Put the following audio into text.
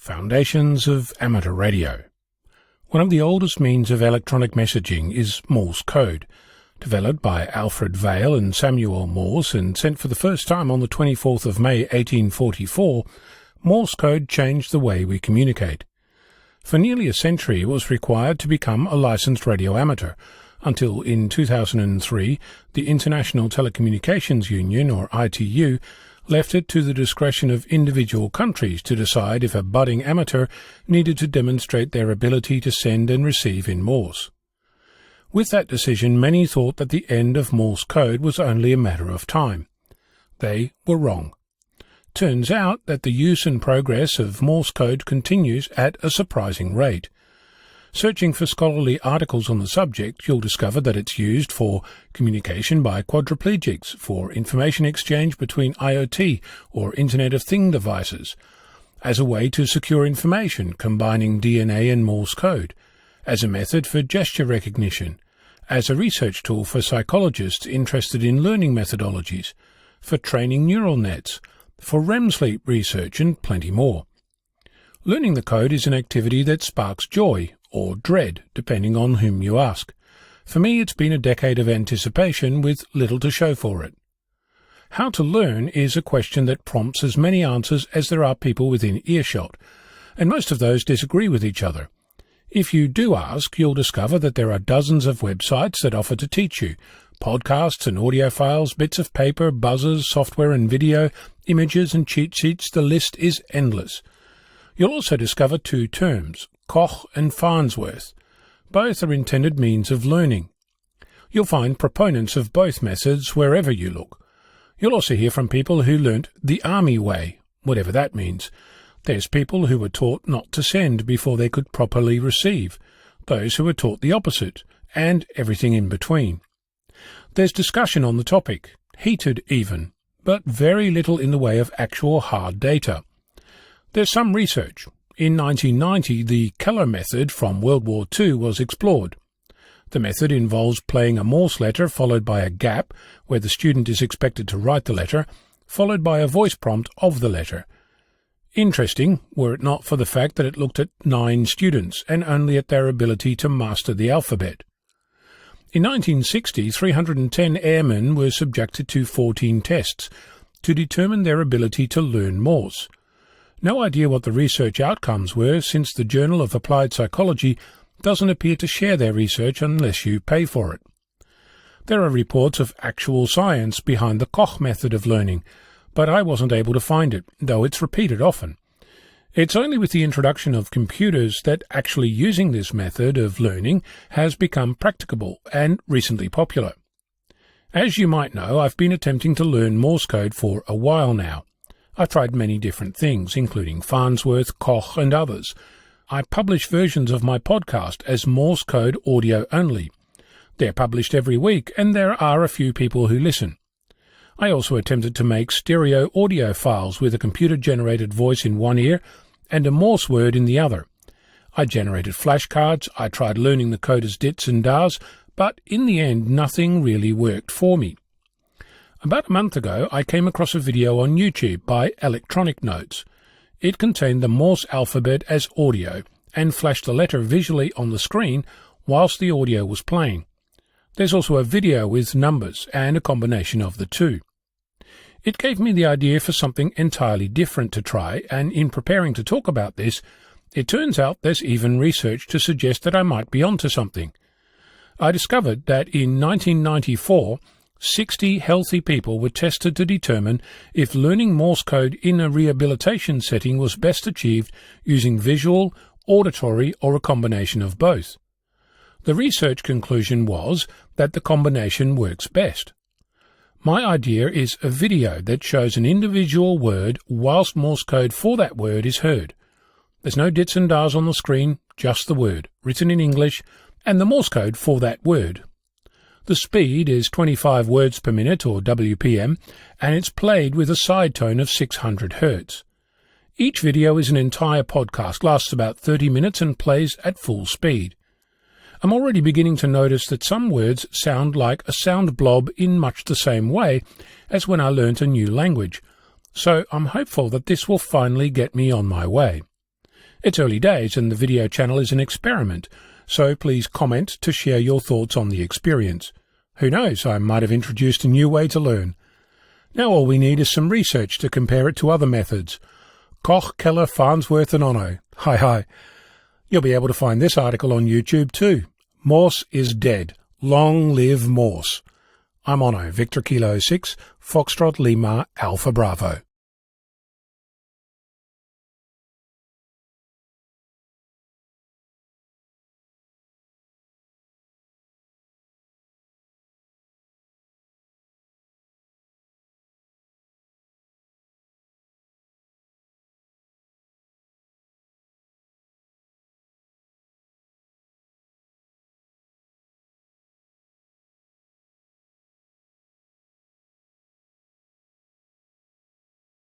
Foundations of Amateur Radio. One of the oldest means of electronic messaging is Morse code, developed by Alfred, Vail and Samuel Morse and sent for the first time on the 24th of May 1844. Morse code changed the way we communicate. For nearly a century it was required to become a licensed radio amateur, until in 2003 the International Telecommunications Union, or ITU, left it to the discretion of individual countries to decide if a budding amateur needed to demonstrate their ability to send and receive in Morse. With that decision, many thought that the end of Morse code was only a matter of time. They were wrong. Turns out that the use and progress of Morse code continues at a surprising rate. Searching for scholarly articles on the subject, you'll discover that it's used for communication by quadriplegics, for information exchange between IoT or Internet of Things devices, as a way to secure information combining DNA and Morse code, as a method for gesture recognition, as a research tool for psychologists interested in learning methodologies, for training neural nets, for REM sleep research, and plenty more. Learning the code is an activity that sparks joy, or dread, depending on whom you ask. For me, it's been a decade of anticipation with little to show for it. How to learn is a question that prompts as many answers as there are people within earshot, and most of those disagree with each other. If you do ask, you'll discover that there are dozens of websites that offer to teach you. Podcasts and audio files, bits of paper, buzzers, software and video, images and cheat sheets, the list is endless. You'll also discover two terms, Koch and Farnsworth. Both are intended means of learning. You'll find proponents of both methods wherever you look. You'll also hear from people who learnt the army way, whatever that means. There's people who were taught not to send before they could properly receive, those who were taught the opposite, and everything in between. There's discussion on the topic, heated even, but very little in the way of actual hard data. There's some research. In 1990, the Keller Method from World War II was explored. The method involves playing a Morse letter followed by a gap, where the student is expected to write the letter, followed by a voice prompt of the letter. Interesting, were it not for the fact that it looked at 9 students, and only at their ability to master the alphabet. In 1960, 310 airmen were subjected to 14 tests to determine their ability to learn Morse. No idea what the research outcomes were, since the Journal of Applied Psychology doesn't appear to share their research unless you pay for it. There are reports of actual science behind the Koch method of learning, but I wasn't able to find it, though it's repeated often. It's only with the introduction of computers that actually using this method of learning has become practicable and recently popular. As you might know, I've been attempting to learn Morse code for a while now. I've tried many different things, including Farnsworth, Koch, and others. I publish versions of my podcast as Morse code audio only. They're published every week, and there are a few people who listen. I also attempted to make stereo audio files with a computer-generated voice in one ear and a Morse word in the other. I generated flashcards, I tried learning the code as dits and dars, but in the end nothing really worked for me. About a month ago, I came across a video on YouTube by Electronic Notes. It contained the Morse alphabet as audio and flashed the letter visually on the screen whilst the audio was playing. There's also a video with numbers and a combination of the two. It gave me the idea for something entirely different to try, and in preparing to talk about this, it turns out there's even research to suggest that I might be onto something. I discovered that in 1994, 60 healthy people were tested to determine if learning Morse code in a rehabilitation setting was best achieved using visual, auditory, or a combination of both. The research conclusion was that the combination works best. My idea is a video that shows an individual word whilst Morse code for that word is heard. There's no dits and dars on the screen, just the word, written in English, and the Morse code for that word. The speed is 25 words per minute, or WPM, and it's played with a side tone of 600 Hz. Each video is an entire podcast, lasts about 30 minutes and plays at full speed. I'm already beginning to notice that some words sound like a sound blob in much the same way as when I learnt a new language, so I'm hopeful that this will finally get me on my way. It's early days and the video channel is an experiment, so please comment to share your thoughts on the experience. Who knows, I might have introduced a new way to learn. Now all we need is some research to compare it to other methods. Koch, Keller, Farnsworth and Ono. Hi. You'll be able to find this article on YouTube too. Morse is dead. Long live Morse. I'm Ono, Victor Kilo 6, Foxtrot Lima, Alpha Bravo.